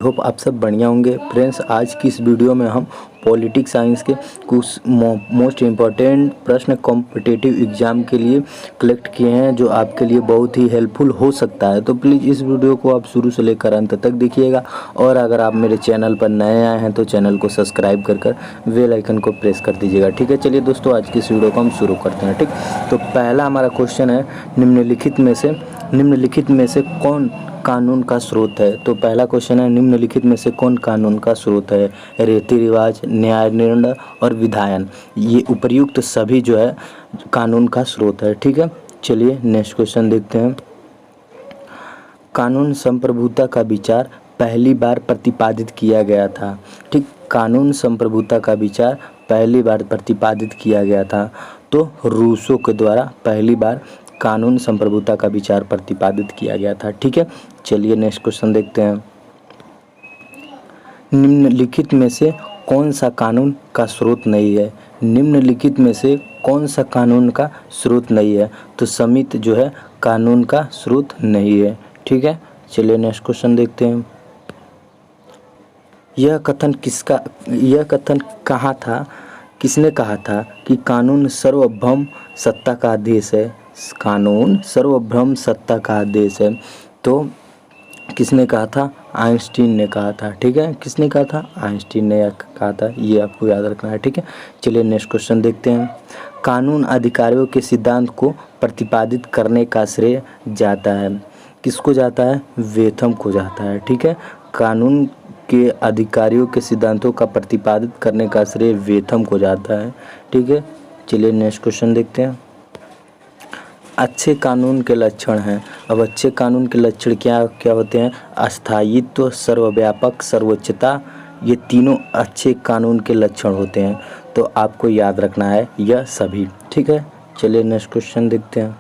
Hope आप सब बढ़िया होंगे फ्रेंड्स। आज की इस वीडियो में हम पॉलिटिक्स साइंस के कुछ मोस्ट इम्पॉर्टेंट प्रश्न कॉम्पिटिटिव एग्ज़ाम के लिए कलेक्ट किए हैं जो आपके लिए बहुत ही हेल्पफुल हो सकता है। तो प्लीज़ इस वीडियो को आप शुरू से लेकर अंत तक देखिएगा और अगर आप मेरे चैनल पर नए आए हैं तो चैनल को सब्सक्राइब कर बेल आइकन को प्रेस कर दीजिएगा। ठीक है, चलिए दोस्तों आज की इस वीडियो को हम शुरू करते हैं। ठीक, तो पहला हमारा क्वेश्चन है निम्नलिखित में से कौन कानून का स्रोत है। तो पहला क्वेश्चन है निम्नलिखित में से कौन कानून का स्रोत है। रीति रिवाज, न्याय निर्णय और विधायन, ये उपर्युक्त सभी जो है कानून का स्रोत है। ठीक है, चलिए नेक्स्ट क्वेश्चन देखते हैं। कानून संप्रभुता का विचार पहली बार प्रतिपादित किया गया था। ठीक, कानून संप्रभुता का विचार पहली बार प्रतिपादित किया गया था तो रूसो के द्वारा पहली बार कानून संप्रभुता का विचार प्रतिपादित किया गया था। ठीक है, चलिए नेक्स्ट क्वेश्चन देखते हैं। निम्नलिखित में से कौन सा कानून का स्रोत नहीं है। निम्नलिखित में से कौन सा कानून का स्रोत नहीं है। तो समिति जो है कानून का स्रोत नहीं है। ठीक है, चलिए नेक्स्ट क्वेश्चन देखते हैं। यह कथन कहाँ था, किसने कहा था कि कानून सर्वभौम सत्ता का आदेश है। कानून सर्वभौम सत्ता का आदेश है तो किसने कहा था, आइंस्टीन ने कहा था। ठीक है, किसने कहा था, आइंस्टीन ने कहा था, ये आपको याद रखना है। ठीक है, चलिए नेक्स्ट क्वेश्चन देखते हैं। कानून अधिकारियों के सिद्धांत को प्रतिपादित करने का श्रेय जाता है, किसको जाता है, वेथम को जाता है। ठीक है, कानून के अधिकारियों के सिद्धांतों का प्रतिपादित करने का श्रेय वेथम को जाता है। ठीक है, चलिए नेक्स्ट क्वेश्चन देखते हैं। अच्छे कानून के लक्षण हैं। अब अच्छे कानून के लक्षण क्या क्या होते हैं, अस्थायित्व, सर्वव्यापक, सर्वोच्चता, ये तीनों अच्छे कानून के लक्षण होते हैं तो आपको याद रखना है यह सभी। ठीक है, चलिए नेक्स्ट क्वेश्चन देखते हैं।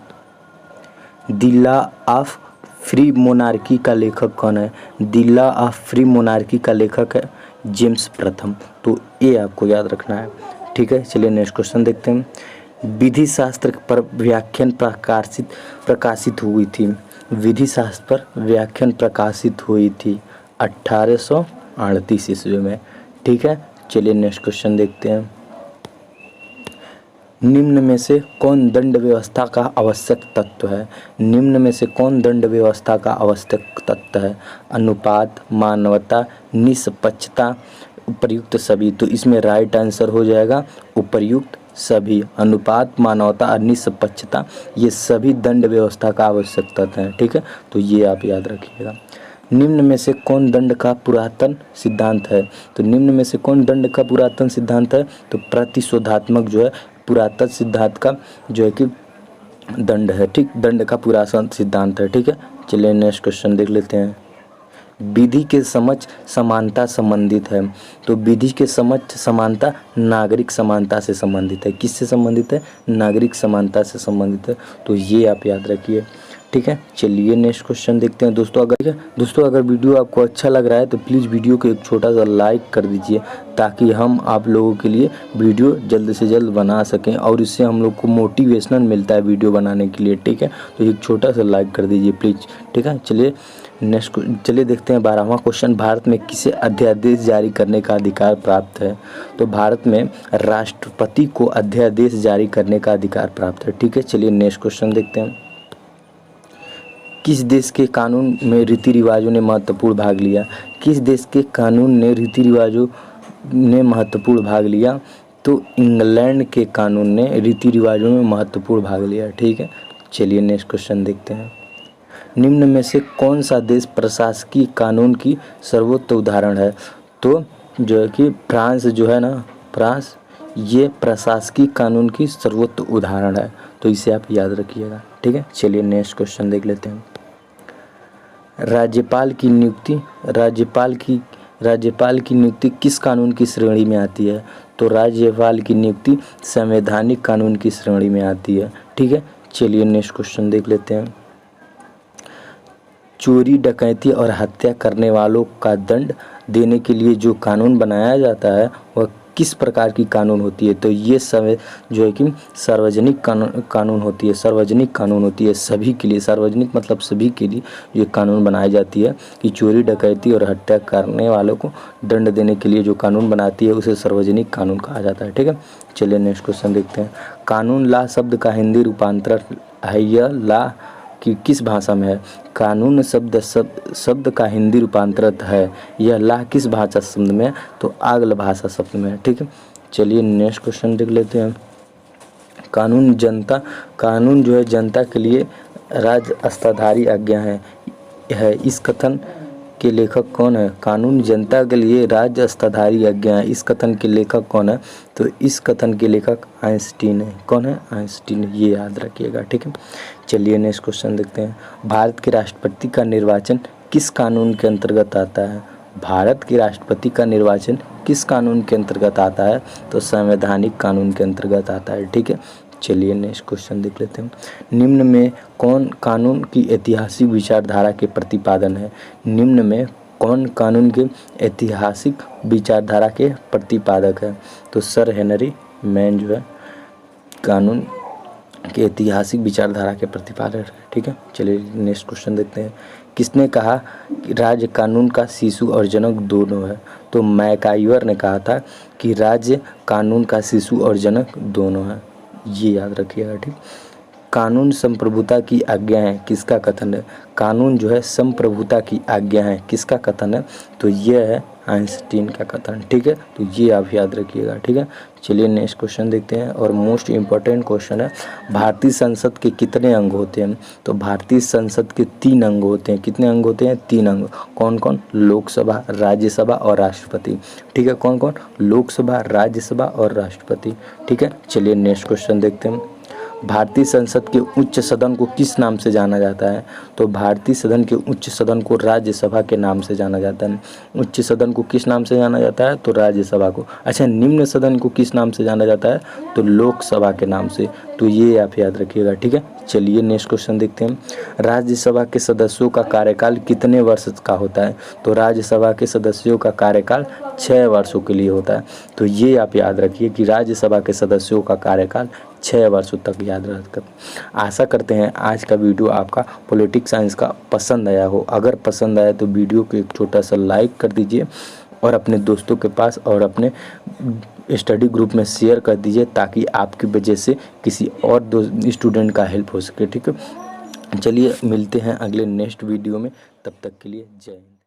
The law of free monarchy का लेखक कौन है। The law of free monarchy का लेखक है जेम्स प्रथम, तो ये आपको याद रखना है। ठीक है, चलिए नेक्स्ट क्वेश्चन देखते हैं। विधि शास्त्र पर व्याख्यान प्रकाशित हुई थी। विधि शास्त्र पर व्याख्यान प्रकाशित हुई थी 1838 ईस्वी में। ठीक है, चलिए नेक्स्ट क्वेश्चन देखते हैं। निम्न में से कौन दंड व्यवस्था का आवश्यक तत्व है। निम्न में से कौन दंड व्यवस्था का आवश्यक तत्व है। अनुपात, मानवता, निष्पक्षता, उपर्युक्त सभी। तो इसमें राइट आंसर हो जाएगा उपर्युक्त सभी। अनुपात, मानवता और निष्पक्षता, ये सभी दंड व्यवस्था का आवश्यक तत्व है। ठीक है, तो ये आप याद रखिएगा। निम्न में से कौन दंड का पुरातन सिद्धांत है। तो निम्न में से कौन दंड का पुरातन सिद्धांत है, तो प्रतिशोधात्मक जो है पुरातन सिद्धांत का जो है कि दंड है। ठीक, दंड का पुरातन सिद्धांत है। ठीक है, चलिए नेक्स्ट क्वेश्चन देख लेते हैं। विधि के समझ समानता संबंधित है। तो विधि के समझ समानता नागरिक समानता से संबंधित है। किससे संबंधित है, नागरिक समानता से संबंधित है, तो ये आप याद रखिए। ठीक है, चलिए नेक्स्ट क्वेश्चन देखते हैं। दोस्तों अगर वीडियो आपको अच्छा लग रहा है तो प्लीज़ वीडियो को एक छोटा सा लाइक कर दीजिए ताकि हम आप लोगों के लिए वीडियो जल्द से जल्द बना सकें और इससे हम लोग को मोटिवेशनल मिलता है वीडियो बनाने के लिए। ठीक है, तो एक छोटा सा लाइक कर दीजिए प्लीज़। ठीक है, चलिए देखते हैं 12वां क्वेश्चन। भारत में किसे अध्यादेश जारी करने का अधिकार प्राप्त है। तो भारत में राष्ट्रपति को अध्यादेश जारी करने का अधिकार प्राप्त है। ठीक है, चलिए नेक्स्ट क्वेश्चन देखते हैं। किस देश के कानून में रीति रिवाजों ने महत्वपूर्ण भाग लिया। किस देश के कानून ने रीति रिवाजों ने महत्वपूर्ण भाग लिया, तो इंग्लैंड के कानून ने रीति रिवाजों में महत्वपूर्ण भाग लिया। ठीक है, चलिए नेक्स्ट क्वेश्चन देखते हैं। निम्न में से कौन सा देश प्रशासकीय कानून की सर्वोच्च उदाहरण है। तो जो है कि फ्रांस जो है ना, फ्रांस ये प्रशासकीय कानून की सर्वोच्च उदाहरण है, तो इसे आप याद रखिएगा। ठीक है, चलिए नेक्स्ट क्वेश्चन देख लेते हैं। राज्यपाल की नियुक्ति किस कानून की श्रेणी में आती है। तो राज्यपाल की नियुक्ति संवैधानिक कानून की श्रेणी में आती है। ठीक है, चलिए नेक्स्ट क्वेश्चन देख लेते हैं। चोरी, डकैती और हत्या करने वालों का दंड देने के लिए जो कानून बनाया जाता है वह किस प्रकार की कानून होती है, तो ये सब जो है कि सार्वजनिक कानून होती है, सार्वजनिक कानून होती है सभी के लिए, सार्वजनिक मतलब सभी के लिए ये कानून बनाई जाती है कि चोरी डकैती और हत्या करने वालों को दंड देने के लिए जो कानून बनाती है उसे सार्वजनिक कानून कहा जाता है। ठीक है, चलिए नेक्स्ट क्वेश्चन देखते हैं। कानून ला शब्द का हिंदी रूपांतरण है, यह ला कि किस भाषा में है। कानून शब्द का हिंदी रूपांतरित है, यह ला किस भाषा शब्द में है, तो आंग्ल भाषा शब्द में है। ठीक है, चलिए नेक्स्ट क्वेश्चन देख लेते हैं। कानून जो है जनता के लिए राजअस्ताधारी आज्ञा है, इस कथन के लेखक कौन है। कानून जनता के लिए राजअस्ताधारी आज्ञा है, इस कथन के लेखक कौन है, तो इस कथन के लेखक आइंस्टीन है। कौन है, आइंस्टीन, ये याद रखिएगा। ठीक है, चलिए नेक्स्ट क्वेश्चन देखते हैं। भारत के राष्ट्रपति का निर्वाचन किस कानून के अंतर्गत आता है। भारत के राष्ट्रपति का निर्वाचन किस कानून के अंतर्गत आता है, तो संवैधानिक कानून के अंतर्गत आता है। ठीक है, चलिए नेक्स्ट क्वेश्चन देख लेते हैं। निम्न में कौन कानून की ऐतिहासिक विचारधारा के प्रतिपादन है। निम्न में कौन कानून के ऐतिहासिक विचारधारा के प्रतिपादक है, तो सर हेनरी मैन जो है कानून के ऐतिहासिक विचारधारा के प्रतिपादक है। ठीक है, चलिए नेक्स्ट क्वेश्चन देखते हैं। किसने कहा कि राज्य कानून का शिशु और जनक दोनों है, तो मैकाइवर ने कहा था कि राज्य कानून का शिशु और जनक दोनों है, ये याद रखिएगा। ठीक, कानून संप्रभुता की आज्ञा है, किसका कथन है। कानून जो है संप्रभुता की आज्ञा है, किसका कथन है, तो ये है आइंस्टीन का कथन। ठीक है, तो ये आप याद रखिएगा। ठीक है, चलिए नेक्स्ट क्वेश्चन देखते हैं और मोस्ट इम्पोर्टेंट क्वेश्चन है। भारतीय संसद के कितने अंग होते हैं, तो भारतीय संसद के 3 अंग होते हैं। कितने अंग होते हैं, 3 अंग। कौन कौन, लोकसभा, राज्यसभा और राष्ट्रपति। ठीक है, कौन कौन, लोकसभा, राज्यसभा और राष्ट्रपति। ठीक है, चलिए नेक्स्ट क्वेश्चन देखते हैं। भारतीय संसद के उच्च सदन को किस नाम से जाना जाता है, तो भारतीय सदन के उच्च सदन को राज्यसभा के नाम से जाना जाता है। उच्च सदन को किस नाम से जाना जाता है, तो राज्यसभा को। अच्छा, निम्न सदन को किस नाम से जाना जाता है, तो लोकसभा के नाम से, तो ये आप याद रखिएगा। ठीक है, चलिए नेक्स्ट क्वेश्चन देखते हैं। राज्यसभा के सदस्यों का कार्यकाल कितने वर्ष का होता है, तो राज्यसभा के सदस्यों का कार्यकाल 6 वर्षों के लिए होता है। तो ये आप याद रखिए कि राज्यसभा के सदस्यों का कार्यकाल 6 वर्षों तक याद रखकर। आशा करते हैं आज का वीडियो आपका पॉलिटिक्स साइंस का पसंद आया हो। अगर पसंद आया तो वीडियो को एक छोटा सा लाइक कर दीजिए और अपने दोस्तों के पास और अपने स्टडी ग्रुप में शेयर कर दीजिए, ताकि आपकी वजह से किसी और स्टूडेंट का हेल्प हो सके। ठीक है, चलिए मिलते हैं अगले नेक्स्ट वीडियो में, तब तक के लिए जय हिंद।